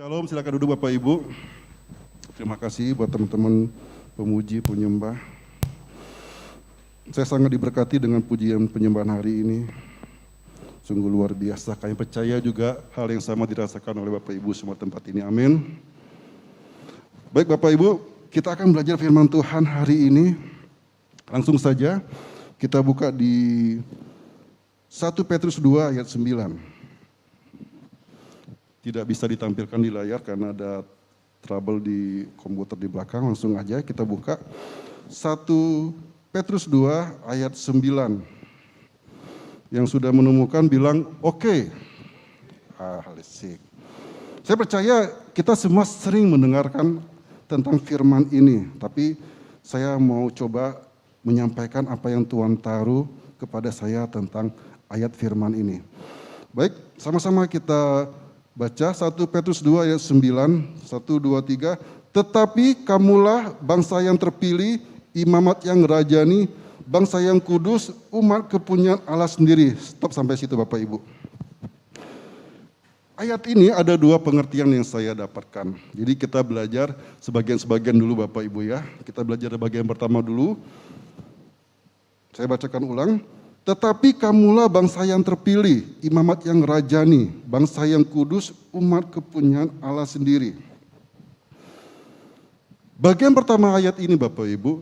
Shalom, silakan duduk Bapak Ibu. Terima kasih buat teman-teman pemuji, penyembah. Saya sangat diberkati dengan pujian penyembahan hari ini. Sungguh luar biasa, kami percaya juga hal yang sama dirasakan oleh Bapak Ibu semua tempat ini, amin. Baik Bapak Ibu, kita akan belajar firman Tuhan hari ini. Langsung saja kita buka di 1 Petrus 2 ayat 9. Tidak bisa ditampilkan di layar karena ada trouble di komputer di belakang. Langsung aja kita buka 1 Petrus 2 ayat 9. Yang sudah menemukan bilang oke. Asik. Saya percaya kita semua sering mendengarkan tentang firman ini. Tapi saya mau coba menyampaikan apa yang Tuhan taruh kepada saya tentang ayat firman ini. Baik, sama-sama kita baca 1 Petrus 2 ayat 9, 1, 2, 3. Tetapi kamulah bangsa yang terpilih, imamat yang rajani, bangsa yang kudus, umat kepunyaan Allah sendiri. Stop sampai situ Bapak Ibu. Ayat ini ada dua pengertian yang saya dapatkan. Jadi kita belajar sebagian-sebagian dulu Bapak Ibu ya. Kita belajar bagian pertama dulu. Saya bacakan ulang. Tetapi kamulah bangsa yang terpilih, imamat yang rajani, bangsa yang kudus, umat kepunyaan Allah sendiri. Bagian pertama ayat ini Bapak Ibu,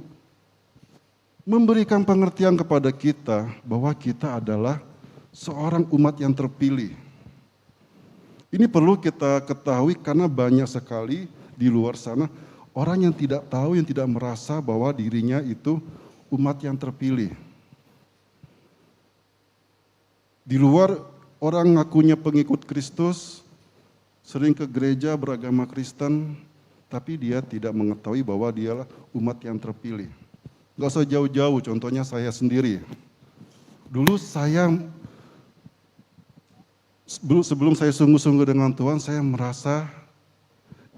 memberikan pengertian kepada kita bahwa kita adalah seorang umat yang terpilih. Ini perlu kita ketahui karena banyak sekali di luar sana orang yang tidak tahu, yang tidak merasa bahwa dirinya itu umat yang terpilih. Di luar orang ngakunya pengikut Kristus, sering ke gereja beragama Kristen, tapi dia tidak mengetahui bahwa dialah umat yang terpilih. Gak usah jauh-jauh, contohnya saya sendiri. Dulu sebelum saya sungguh-sungguh dengan Tuhan, saya merasa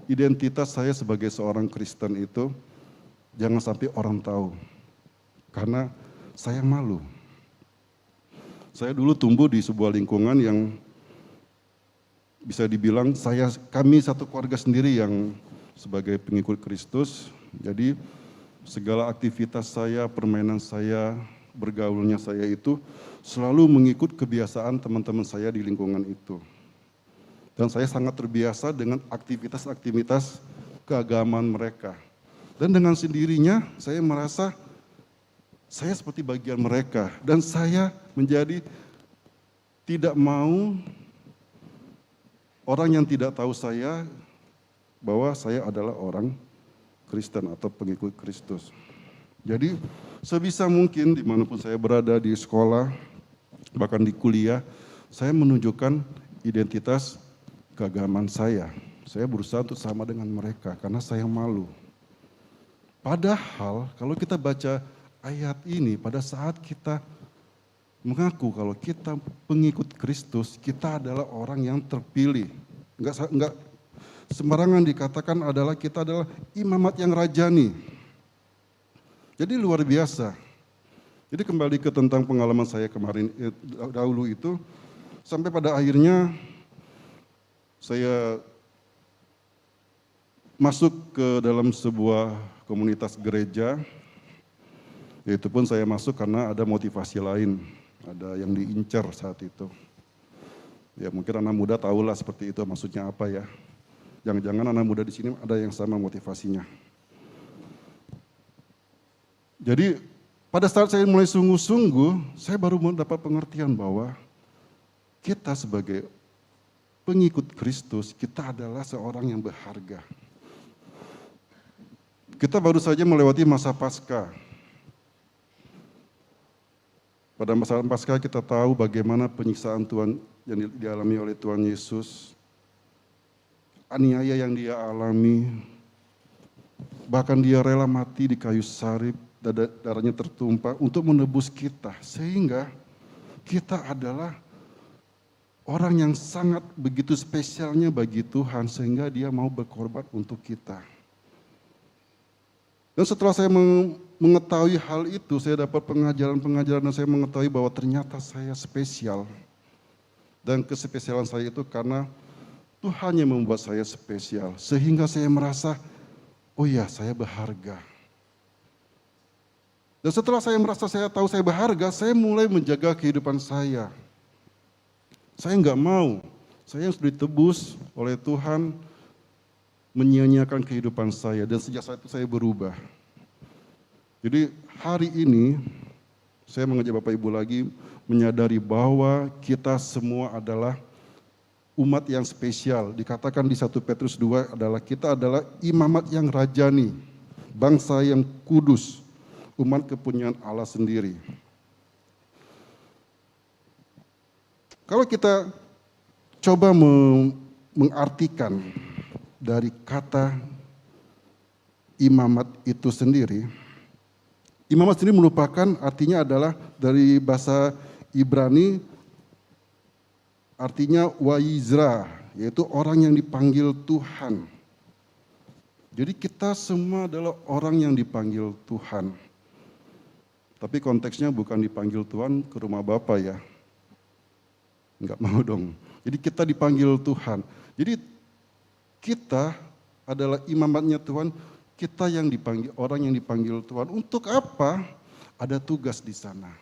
identitas saya sebagai seorang Kristen itu jangan sampai orang tahu. Karena saya malu. Saya dulu tumbuh di sebuah lingkungan yang bisa dibilang kami satu keluarga sendiri yang sebagai pengikut Kristus. Jadi segala aktivitas saya, permainan saya, bergaulnya saya itu selalu mengikut kebiasaan teman-teman saya di lingkungan itu. Dan saya sangat terbiasa dengan aktivitas-aktivitas keagamaan mereka. Dan dengan sendirinya saya merasa saya seperti bagian mereka dan saya menjadi tidak mau orang yang tidak tahu saya bahwa saya adalah orang Kristen atau pengikut Kristus. Jadi sebisa mungkin dimanapun saya berada di sekolah, bahkan di kuliah, saya menunjukkan identitas keagamaan saya. Saya berusaha untuk sama dengan mereka karena saya malu. Padahal kalau kita baca ayat ini pada saat kita mengaku kalau kita pengikut Kristus, kita adalah orang yang terpilih. Enggak sembarangan dikatakan kita adalah imamat yang rajani. Jadi luar biasa. Jadi kembali ke tentang pengalaman saya kemarin dahulu itu, sampai pada akhirnya saya masuk ke dalam sebuah komunitas gereja. Itu pun saya masuk karena ada motivasi lain, ada yang diincar saat itu. Ya mungkin anak muda tahulah seperti itu maksudnya apa ya. Jangan-jangan anak muda di sini ada yang sama motivasinya. Jadi pada saat saya mulai sungguh-sungguh, saya baru mendapat pengertian bahwa kita sebagai pengikut Kristus, kita adalah seorang yang berharga. Kita baru saja melewati masa Paskah. Pada masa Paskah kita tahu bagaimana penyiksaan Tuhan yang dialami oleh Tuhan Yesus. Aniaya yang dia alami. Bahkan dia rela mati di kayu salib, darahnya tertumpah untuk menebus kita. Sehingga kita adalah orang yang sangat begitu spesialnya bagi Tuhan sehingga dia mau berkorban untuk kita. Dan setelah saya mengetahui hal itu, saya dapat pengajaran-pengajaran dan saya mengetahui bahwa ternyata saya spesial. Dan kespesialan saya itu karena Tuhan yang membuat saya spesial, sehingga saya merasa, oh ya, saya berharga. Dan setelah saya merasa saya tahu saya berharga, saya mulai menjaga kehidupan saya. Saya nggak mau, saya yang sudah ditebus oleh Tuhan, menyia-nyiakan kehidupan saya, dan sejak saat itu saya berubah. Jadi hari ini, saya mengajak Bapak Ibu lagi menyadari bahwa kita semua adalah umat yang spesial. Dikatakan di 1 Petrus 2 adalah kita adalah imamat yang rajani, bangsa yang kudus, umat kepunyaan Allah sendiri. Kalau kita coba mengartikan dari kata imamat itu sendiri, imamat sendiri merupakan artinya adalah dari bahasa Ibrani, artinya wa'izra, yaitu orang yang dipanggil Tuhan. Jadi kita semua adalah orang yang dipanggil Tuhan. Tapi konteksnya bukan dipanggil Tuhan ke rumah Bapa ya. Enggak mau dong. Jadi kita dipanggil Tuhan. Jadi kita adalah imamatnya Tuhan, kita yang dipanggil, orang yang dipanggil Tuhan. Untuk apa? Ada tugas di sana.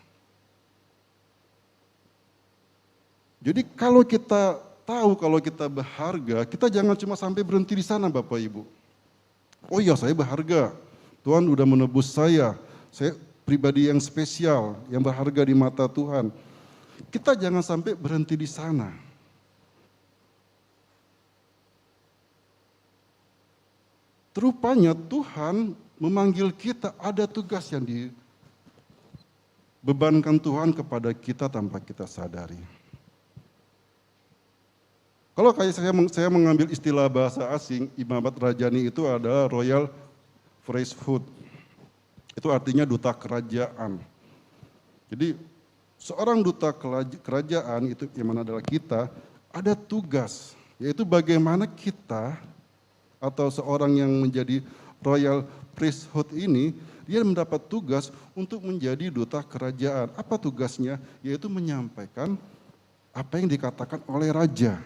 Jadi kalau kita tahu kalau kita berharga, kita jangan cuma sampai berhenti di sana Bapak Ibu. Oh iya saya berharga, Tuhan udah menebus saya pribadi yang spesial, yang berharga di mata Tuhan. Kita jangan sampai berhenti di sana. Rupanya Tuhan memanggil kita, ada tugas yang dibebankan Tuhan kepada kita tanpa kita sadari. Kalau kayak saya mengambil istilah bahasa asing, imamat rajani itu adalah royal priesthood. Itu artinya duta kerajaan. Jadi seorang duta kerajaan itu yang mana adalah kita, ada tugas, yaitu bagaimana kita atau seorang yang menjadi royal priesthood ini, dia mendapat tugas untuk menjadi duta kerajaan. Apa tugasnya? Yaitu menyampaikan apa yang dikatakan oleh raja.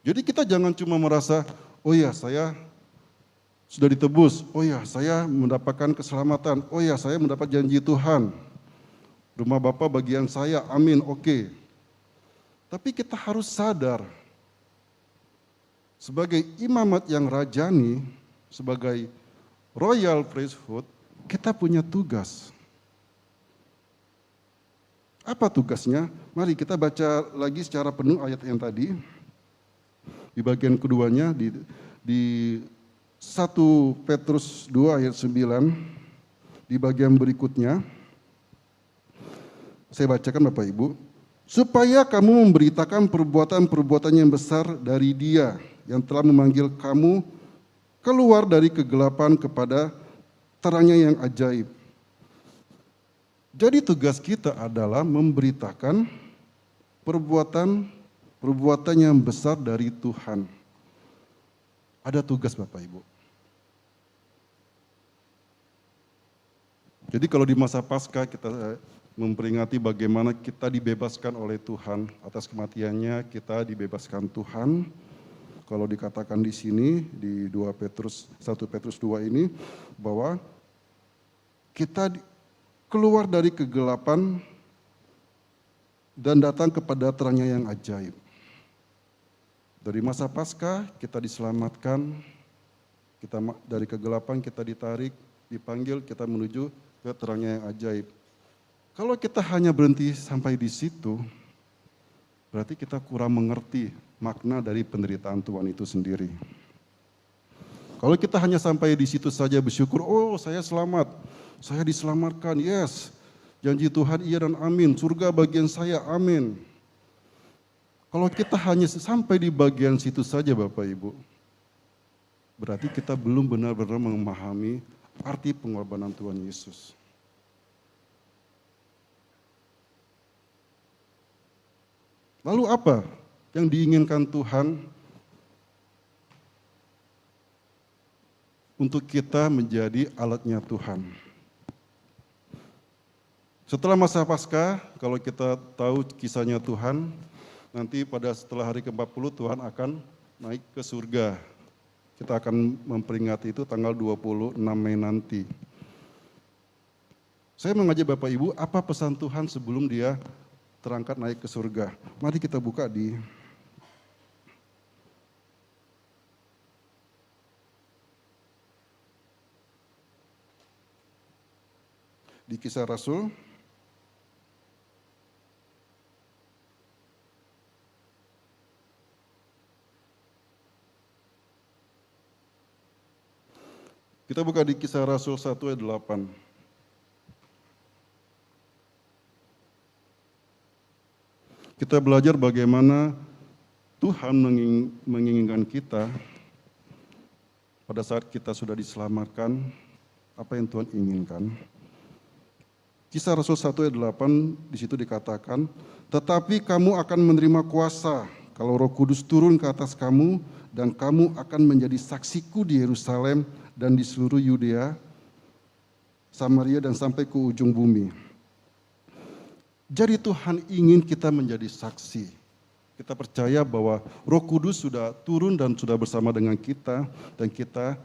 Jadi kita jangan cuma merasa, oh ya saya sudah ditebus, oh ya saya mendapatkan keselamatan, oh ya saya mendapat janji Tuhan. Rumah Bapa bagian saya, amin, oke. Tapi kita harus sadar, sebagai imamat yang rajani, sebagai royal priesthood, kita punya tugas. Apa tugasnya? Mari kita baca lagi secara penuh ayat yang tadi. Di bagian keduanya, di 1 Petrus 2 ayat 9, di bagian berikutnya, saya bacakan Bapak Ibu, supaya kamu memberitakan perbuatan-perbuatan yang besar dari Dia yang telah memanggil kamu keluar dari kegelapan kepada terangnya yang ajaib. Jadi tugas kita adalah memberitakan perbuatan yang besar dari Tuhan. Ada tugas Bapak Ibu. Jadi kalau di masa Paskah kita memperingati bagaimana kita dibebaskan oleh Tuhan, atas kematiannya kita dibebaskan Tuhan. Kalau dikatakan di sini di 1 Petrus 2 ini bahwa kita keluar dari kegelapan dan datang kepada terangnya yang ajaib. Dari masa Paskah kita diselamatkan, kita dari kegelapan kita ditarik, dipanggil, kita menuju ke terangnya yang ajaib. Kalau kita hanya berhenti sampai di situ, berarti kita kurang mengerti makna dari penderitaan Tuhan itu sendiri. Kalau kita hanya sampai di situ saja bersyukur, oh saya selamat, saya diselamatkan, yes, janji Tuhan iya dan amin, surga bagian saya, amin. Kalau kita hanya sampai di bagian situ saja Bapak Ibu, berarti kita belum benar-benar memahami arti pengorbanan Tuhan Yesus. Lalu apa yang diinginkan Tuhan untuk kita menjadi alatnya Tuhan? Setelah masa Paskah, kalau kita tahu kisahnya Tuhan, nanti setelah hari ke-40 Tuhan akan naik ke surga. Kita akan memperingati itu tanggal 26 Mei nanti. Saya mengajak Bapak Ibu, apa pesan Tuhan sebelum dia terangkat naik ke surga? Mari kita buka di Kisah Rasul. Kita buka di Kisah Rasul 1 ayat 8. Kita belajar bagaimana Tuhan menginginkan kita pada saat kita sudah diselamatkan, apa yang Tuhan inginkan. Kisah Rasul 1 ayat 8 di situ dikatakan, tetapi kamu akan menerima kuasa kalau Roh Kudus turun ke atas kamu, dan kamu akan menjadi saksiku di Yerusalem dan di seluruh Yudea, Samaria, dan sampai ke ujung bumi. Jadi Tuhan ingin kita menjadi saksi. Kita percaya bahwa Roh Kudus sudah turun dan sudah bersama dengan kita, dan kita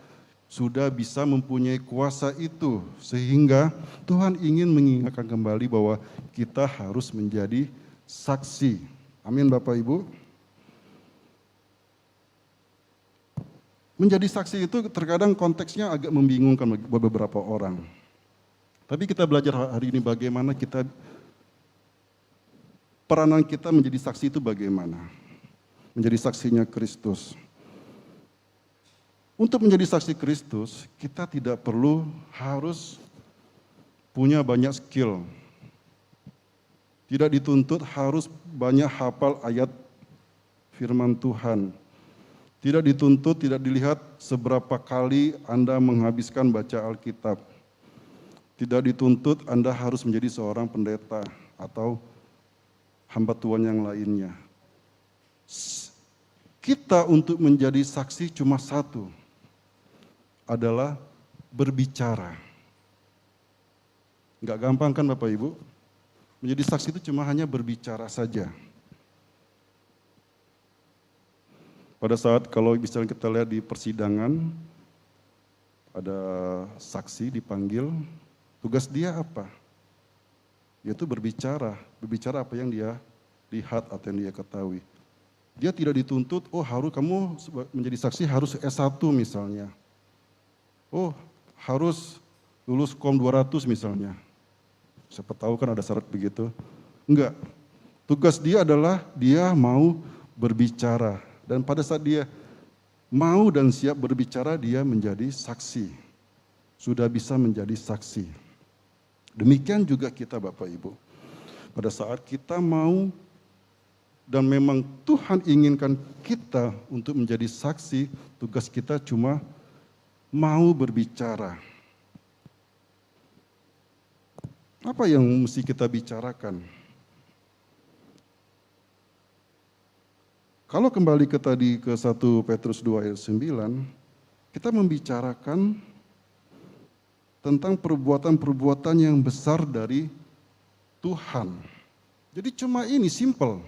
sudah bisa mempunyai kuasa itu, sehingga Tuhan ingin mengingatkan kembali bahwa kita harus menjadi saksi. Amin Bapak Ibu. Menjadi saksi itu terkadang konteksnya agak membingungkan bagi beberapa orang. Tapi kita belajar hari ini bagaimana peranan kita menjadi saksi itu bagaimana. Menjadi saksinya Kristus. Untuk menjadi saksi Kristus, kita tidak perlu harus punya banyak skill. Tidak dituntut harus banyak hafal ayat firman Tuhan. Tidak dituntut, tidak dilihat seberapa kali Anda menghabiskan baca Alkitab. Tidak dituntut Anda harus menjadi seorang pendeta atau hamba Tuhan yang lainnya. Kita untuk menjadi saksi cuma satu, adalah berbicara. Enggak gampang kan Bapak Ibu? Menjadi saksi itu cuma hanya berbicara saja. Pada saat kalau misalnya kita lihat di persidangan, ada saksi dipanggil, tugas dia apa? Yaitu berbicara apa yang dia lihat atau yang dia ketahui. Dia tidak dituntut, kamu menjadi saksi harus S1 misalnya. Harus lulus KOM 200 misalnya. Siapa tahu kan ada syarat begitu. Enggak. Tugas dia adalah dia mau berbicara. Dan pada saat dia mau dan siap berbicara, dia menjadi saksi. Sudah bisa menjadi saksi. Demikian juga kita Bapak Ibu. Pada saat kita mau dan memang Tuhan inginkan kita untuk menjadi saksi, tugas kita cuma mau berbicara. Apa yang mesti kita bicarakan? Kalau kembali ke 1 Petrus 2 ayat 9, kita membicarakan tentang perbuatan-perbuatan yang besar dari Tuhan. Jadi cuma ini, simple.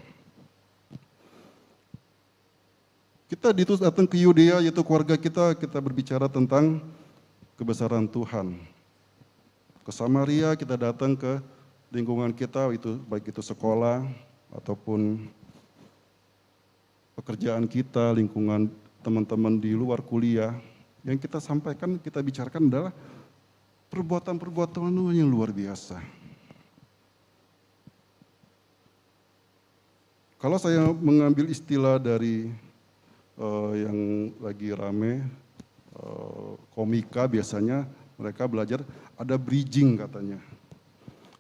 Kita datang ke Yudea, yaitu keluarga kita berbicara tentang kebesaran Tuhan. Ke Samaria kita datang ke lingkungan kita, baik itu sekolah ataupun pekerjaan kita, lingkungan teman-teman di luar kuliah. Yang kita sampaikan, kita bicarakan adalah perbuatan-perbuatan yang luar biasa. Kalau saya mengambil istilah dari yang lagi rame, komika biasanya mereka belajar ada bridging katanya,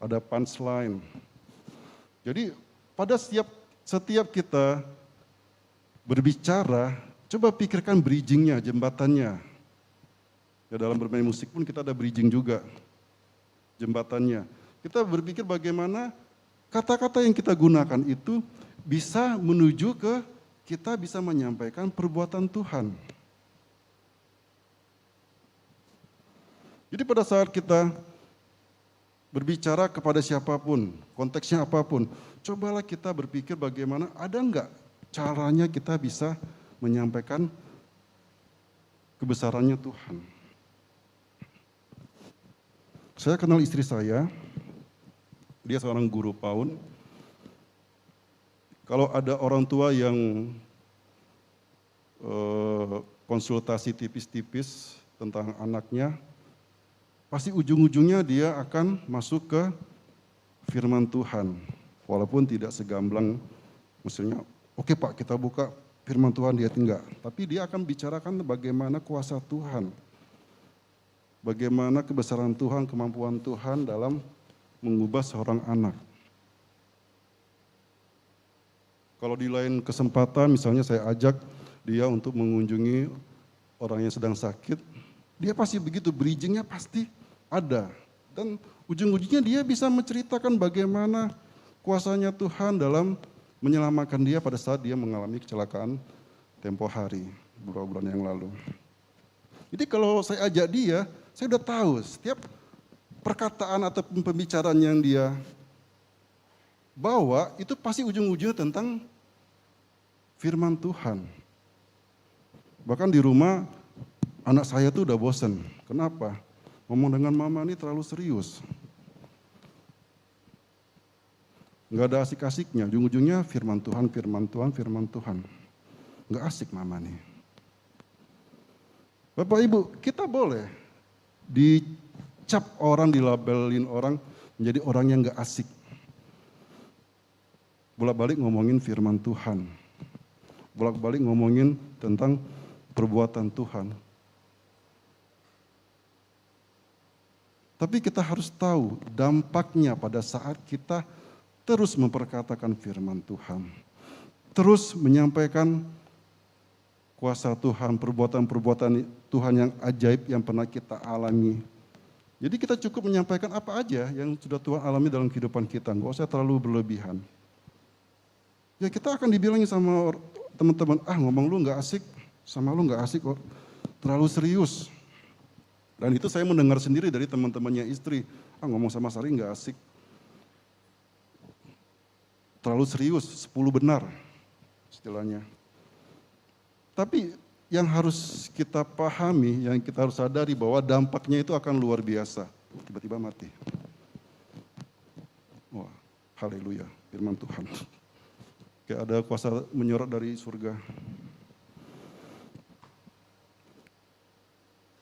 ada punchline. Jadi pada setiap kita berbicara, coba pikirkan bridgingnya, jembatannya. Ya dalam bermain musik pun kita ada bridging juga, jembatannya. Kita berpikir bagaimana kata-kata yang kita gunakan itu bisa menuju ke kita bisa menyampaikan perbuatan Tuhan. Jadi pada saat kita berbicara kepada siapapun, konteksnya apapun, cobalah kita berpikir bagaimana ada enggak caranya kita bisa menyampaikan kebesarannya Tuhan. Saya kenal istri saya, dia seorang guru PAUD. Kalau ada orang tua yang konsultasi tipis-tipis tentang anaknya, pasti ujung-ujungnya dia akan masuk ke firman Tuhan. Walaupun tidak segamblang, maksudnya, oke Pak kita buka firman Tuhan, dia enggak. Tapi dia akan bicarakan bagaimana kuasa Tuhan. Bagaimana kebesaran Tuhan, kemampuan Tuhan dalam mengubah seorang anak. Kalau di lain kesempatan, misalnya saya ajak dia untuk mengunjungi orang yang sedang sakit, dia pasti begitu, bridgingnya pasti ada. Dan ujung-ujungnya dia bisa menceritakan bagaimana kuasanya Tuhan dalam menyelamatkan dia pada saat dia mengalami kecelakaan tempo hari, beberapa bulan yang lalu. Jadi kalau saya ajak dia, saya udah tahu setiap perkataan atau pembicaraan yang dia bawa, itu pasti ujung-ujungnya tentang firman Tuhan. Bahkan di rumah, anak saya tuh udah bosan. Kenapa? Ngomong dengan mama ini terlalu serius. Nggak ada asik-asiknya, ujung-ujungnya firman Tuhan, firman Tuhan, firman Tuhan. Nggak asik mama nih. Bapak Ibu, kita boleh dicap orang, dilabelin orang menjadi orang yang nggak asik. Bolak-balik ngomongin firman Tuhan. Bolak-balik ngomongin tentang perbuatan Tuhan. Tapi kita harus tahu dampaknya pada saat kita terus memperkatakan firman Tuhan. Terus menyampaikan kuasa Tuhan, perbuatan-perbuatan Tuhan yang ajaib yang pernah kita alami. Jadi kita cukup menyampaikan apa aja yang sudah Tuhan alami dalam kehidupan kita, nggak usah terlalu berlebihan. Ya kita akan dibilangin sama teman-teman, ngomong lu nggak asik, sama lu nggak asik kok, terlalu serius. Dan itu saya mendengar sendiri dari teman-temannya istri, ngomong sama Sari nggak asik. Terlalu serius, 10 benar istilahnya. Tapi yang harus kita pahami, yang kita harus sadari bahwa dampaknya itu akan luar biasa. Tiba-tiba mati. Wah, haleluya, firman Tuhan. Kayak ada kuasa menyorot dari surga.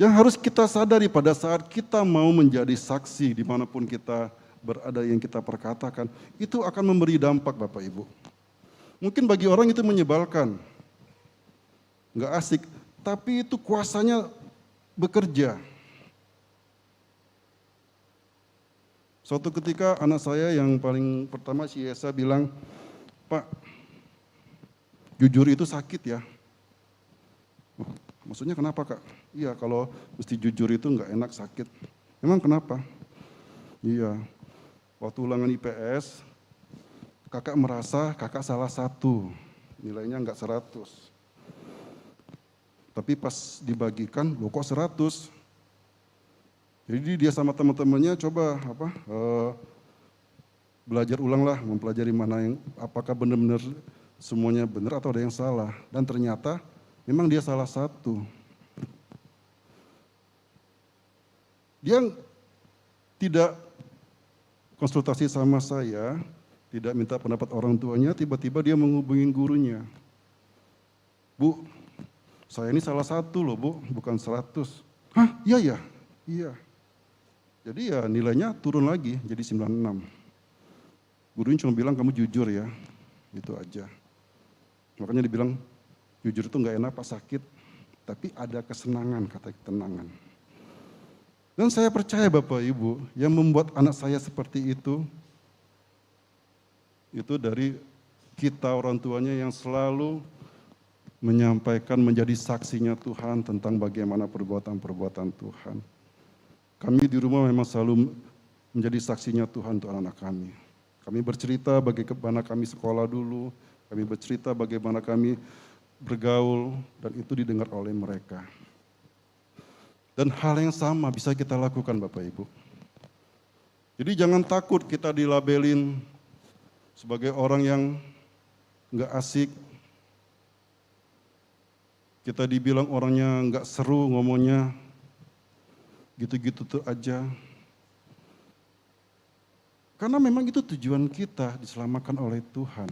Yang harus kita sadari pada saat kita mau menjadi saksi dimanapun kita berada yang kita perkatakan, itu akan memberi dampak Bapak Ibu. Mungkin bagi orang itu menyebalkan, nggak asik, tapi itu kuasanya bekerja. Suatu ketika anak saya yang paling pertama si Yesa bilang, Pak, jujur itu sakit ya. Maksudnya kenapa Kak? Iya kalau mesti jujur itu nggak enak, sakit. Emang kenapa? Iya, waktu ulangan IPS, kakak merasa kakak salah satu, nilainya nggak 100. Tapi pas dibagikan, loh kok 100? Jadi dia sama teman-temannya coba belajar ulang lah, mempelajari mana yang apakah benar-benar semuanya benar atau ada yang salah. Dan ternyata memang dia salah satu. Dia tidak konsultasi sama saya, tidak minta pendapat orang tuanya, tiba-tiba dia menghubungi gurunya. Bu, saya ini salah satu loh Bu, bukan 100. Hah? Iya ya? Iya. Jadi ya nilainya turun lagi, jadi 96. Gurunya cuma bilang kamu jujur ya, itu aja. Makanya dibilang jujur itu nggak enak Pak, sakit, tapi ada kesenangan, kata ketenangan. Dan saya percaya Bapak Ibu, yang membuat anak saya seperti itu dari kita orang tuanya yang selalu menyampaikan menjadi saksinya Tuhan tentang bagaimana perbuatan-perbuatan Tuhan. Kami di rumah memang selalu menjadi saksinya Tuhan untuk anak-anak kami. Kami bercerita bagaimana kami sekolah dulu, kami bercerita bagaimana kami bergaul, dan itu didengar oleh mereka. Dan hal yang sama bisa kita lakukan Bapak Ibu. Jadi jangan takut kita dilabelin sebagai orang yang nggak asik. Kita dibilang orangnya nggak seru ngomongnya, gitu-gitu tuh aja. Karena memang itu tujuan kita diselamatkan oleh Tuhan.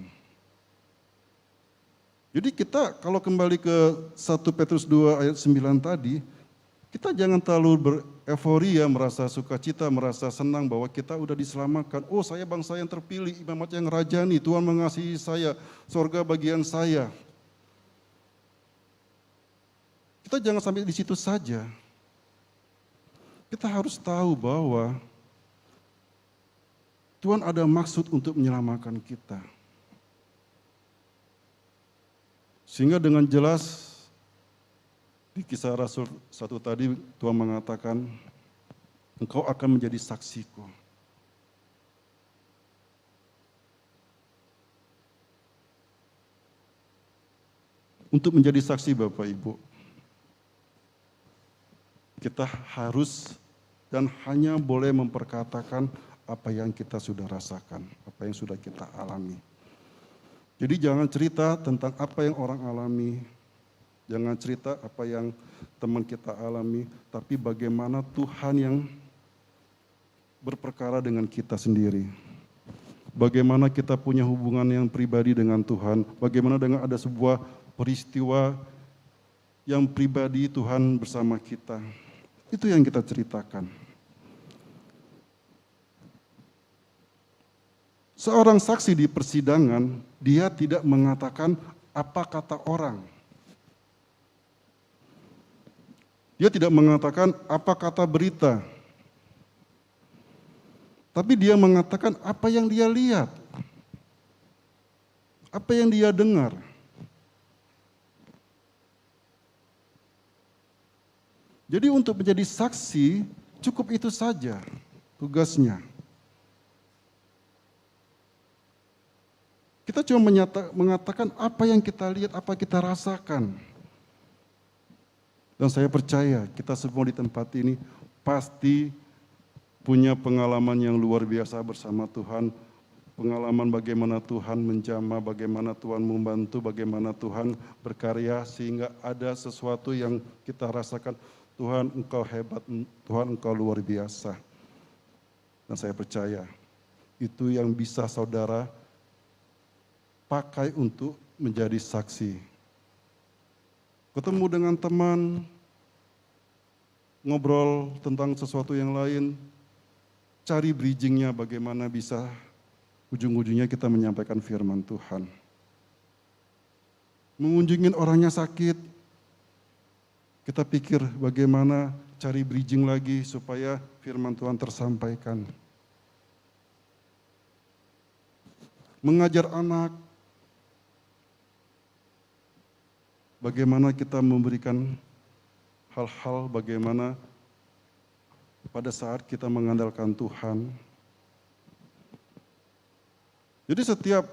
Jadi kita kalau kembali ke 1 Petrus 2 ayat 9 tadi, kita jangan terlalu bereforia, merasa sukacita, merasa senang bahwa kita udah diselamatkan. Oh, saya bangsa yang terpilih, imamat yang rajani, Tuhan mengasihi saya, sorga bagian saya. Kita jangan sampai di situ saja. Kita harus tahu bahwa Tuhan ada maksud untuk menyelamatkan kita. Sehingga dengan jelas di Kisah Rasul 1 tadi Tuhan mengatakan, engkau akan menjadi saksiku. Untuk menjadi saksi Bapak Ibu, kita harus dan hanya boleh memperkatakan apa yang kita sudah rasakan, apa yang sudah kita alami. Jadi jangan cerita tentang apa yang orang alami, jangan cerita apa yang teman kita alami, tapi bagaimana Tuhan yang berperkara dengan kita sendiri. Bagaimana kita punya hubungan yang pribadi dengan Tuhan, bagaimana dengan ada sebuah peristiwa yang pribadi Tuhan bersama kita. Itu yang kita ceritakan. Seorang saksi di persidangan, dia tidak mengatakan apa kata orang. Dia tidak mengatakan apa kata berita. Tapi dia mengatakan apa yang dia lihat. Apa yang dia dengar. Jadi untuk menjadi saksi, cukup itu saja tugasnya. Kita cuma mengatakan apa yang kita lihat, apa kita rasakan. Dan saya percaya kita semua di tempat ini pasti punya pengalaman yang luar biasa bersama Tuhan. Pengalaman bagaimana Tuhan menjamah, bagaimana Tuhan membantu, bagaimana Tuhan berkarya sehingga ada sesuatu yang kita rasakan. Tuhan engkau hebat, Tuhan engkau luar biasa. Dan saya percaya itu yang bisa saudara pakai untuk menjadi saksi. Ketemu dengan teman, ngobrol tentang sesuatu yang lain, cari bridgingnya bagaimana bisa ujung-ujungnya kita menyampaikan firman Tuhan. Mengunjungi orangnya sakit, kita pikir bagaimana cari bridging lagi supaya firman Tuhan tersampaikan. Mengajar anak, bagaimana kita memberikan hal-hal bagaimana pada saat kita mengandalkan Tuhan. Jadi setiap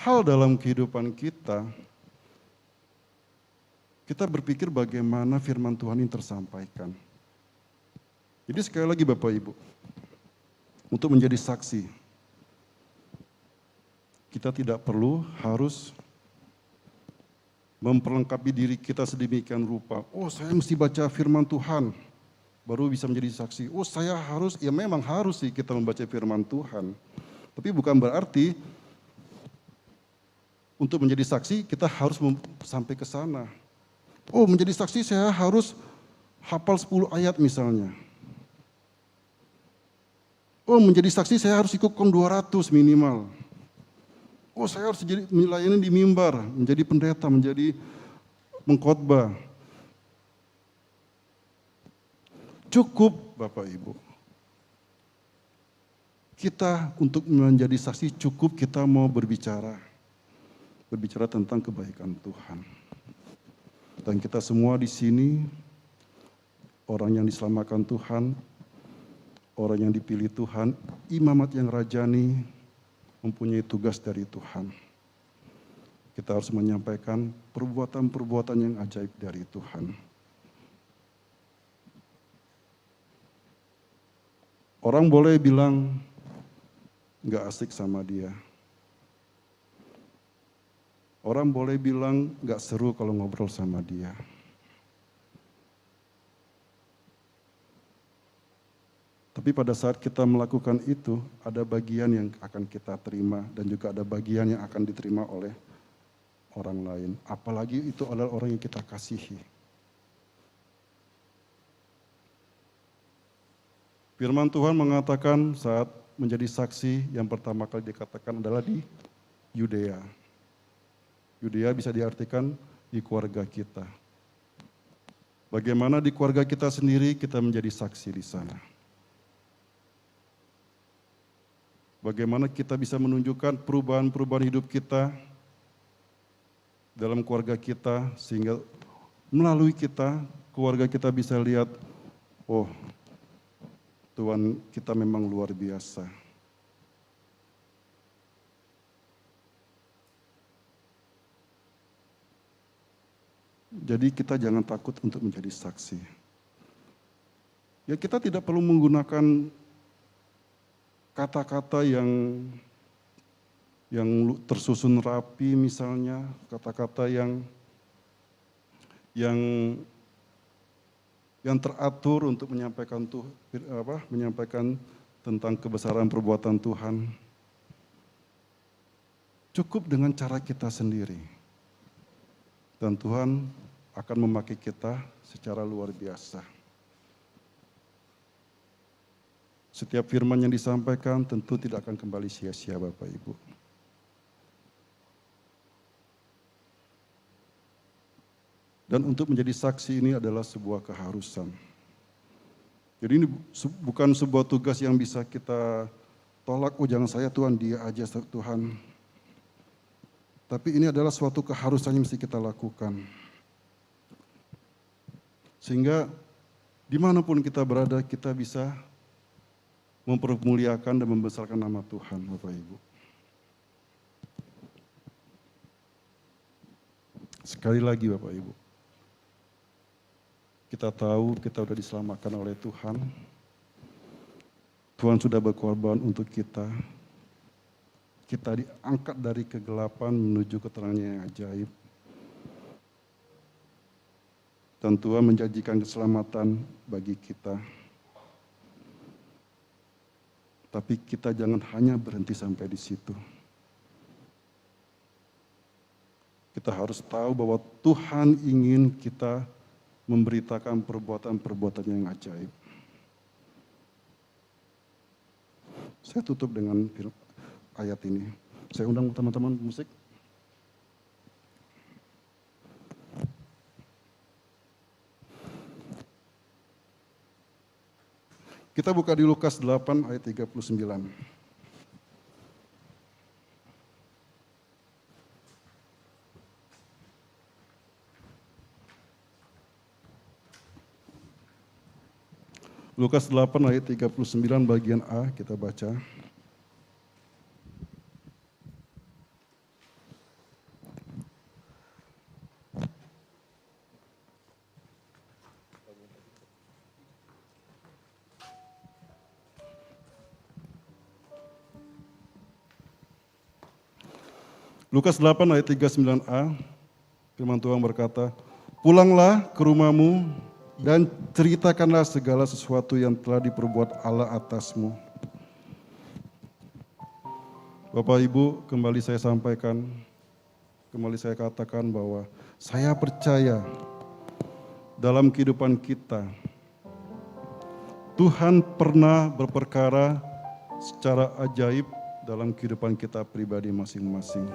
hal dalam kehidupan kita, kita berpikir bagaimana firman Tuhan ini tersampaikan. Jadi sekali lagi Bapak Ibu, untuk menjadi saksi, kita tidak perlu harus memperlengkapi diri kita sedemikian rupa. Oh, saya mesti baca firman Tuhan, baru bisa menjadi saksi. Oh, saya harus, ya memang harus sih kita membaca firman Tuhan. Tapi bukan berarti untuk menjadi saksi kita harus sampai ke sana. Oh, menjadi saksi saya harus hafal 10 ayat misalnya. Oh, menjadi saksi saya harus ikut KOM 200 minimal. Oh, saya harus melayani di mimbar, menjadi pendeta, menjadi pengkhotbah. Cukup Bapak Ibu. Kita untuk menjadi saksi cukup kita mau berbicara. Berbicara tentang kebaikan Tuhan. Dan kita semua di sini, orang yang diselamatkan Tuhan, orang yang dipilih Tuhan, imamat yang rajani, mempunyai tugas dari Tuhan. Kita harus menyampaikan perbuatan-perbuatan yang ajaib dari Tuhan. Orang boleh bilang nggak asik sama dia. Orang boleh bilang nggak seru kalau ngobrol sama dia. Tapi pada saat kita melakukan itu, ada bagian yang akan kita terima dan juga ada bagian yang akan diterima oleh orang lain. Apalagi itu adalah orang yang kita kasihi. Firman Tuhan mengatakan saat menjadi saksi yang pertama kali dikatakan adalah di Yudea. Yudea bisa diartikan di keluarga kita. Bagaimana di keluarga kita sendiri kita menjadi saksi di sana. Bagaimana kita bisa menunjukkan perubahan-perubahan hidup kita dalam keluarga kita, sehingga melalui kita, keluarga kita bisa lihat, oh Tuhan kita memang luar biasa. Jadi kita jangan takut untuk menjadi saksi. Ya kita tidak perlu menggunakan kata-kata yang tersusun rapi misalnya, kata-kata yang teratur untuk menyampaikan tentang kebesaran perbuatan Tuhan. Cukup dengan cara kita sendiri. Dan Tuhan akan memakai kita secara luar biasa. Setiap firman yang disampaikan tentu tidak akan kembali sia-sia Bapak Ibu. Dan untuk menjadi saksi ini adalah sebuah keharusan. Jadi ini bukan sebuah tugas yang bisa kita tolak, oh jangan saya Tuhan, dia aja Tuhan. Tapi ini adalah suatu keharusan yang mesti kita lakukan. Sehingga dimanapun kita berada, kita bisa mempermuliakan dan membesarkan nama Tuhan, Bapak Ibu. Sekali lagi Bapak Ibu, kita tahu kita sudah diselamatkan oleh Tuhan. Tuhan sudah berkorban untuk kita. Kita diangkat dari kegelapan menuju keterangan yang ajaib. Dan Tuhan menjanjikan keselamatan bagi kita. Tapi kita jangan hanya berhenti sampai di situ. Kita harus tahu bahwa Tuhan ingin kita memberitakan perbuatan-perbuatan yang ajaib. Saya tutup dengan ayat ini. Saya undang teman-teman musik. Kita buka di Lukas 8 ayat 39. Lukas 8 ayat 39 bagian A kita baca. Lukas 8 ayat 39a, firman Tuhan berkata, "Pulanglah ke rumahmu dan ceritakanlah segala sesuatu yang telah diperbuat Allah atasmu." Bapak Ibu, kembali saya sampaikan, kembali saya katakan bahwa saya percaya dalam kehidupan kita, Tuhan pernah berperkara secara ajaib dalam kehidupan kita pribadi masing-masing.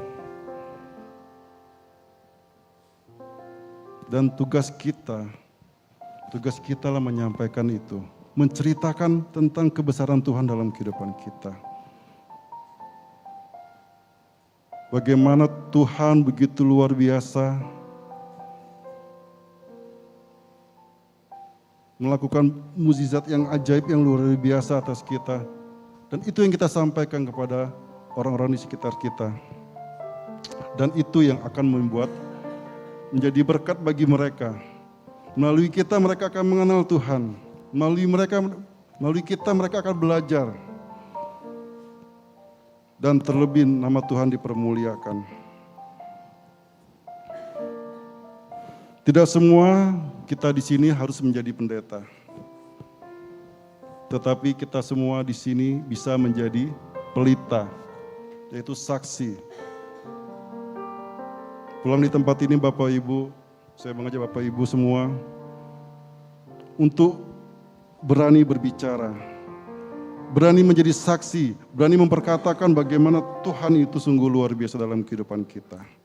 Dan tugas kita lah menyampaikan itu, menceritakan tentang kebesaran Tuhan dalam kehidupan kita. Bagaimana Tuhan begitu luar biasa melakukan mukjizat yang ajaib, yang luar biasa atas kita. Dan itu yang kita sampaikan kepada orang-orang di sekitar kita. Dan itu yang akan membuat menjadi berkat bagi mereka. Melalui kita mereka akan mengenal Tuhan. Melalui Melalui kita mereka akan belajar. Dan terlebih nama Tuhan dipermuliakan. Tidak semua kita di sini harus menjadi pendeta. Tetapi kita semua di sini bisa menjadi pelita, yaitu saksi. Pulang di tempat ini Bapak Ibu, saya mengajak Bapak Ibu semua untuk berani berbicara, berani menjadi saksi, berani memperkatakan bagaimana Tuhan itu sungguh luar biasa dalam kehidupan kita.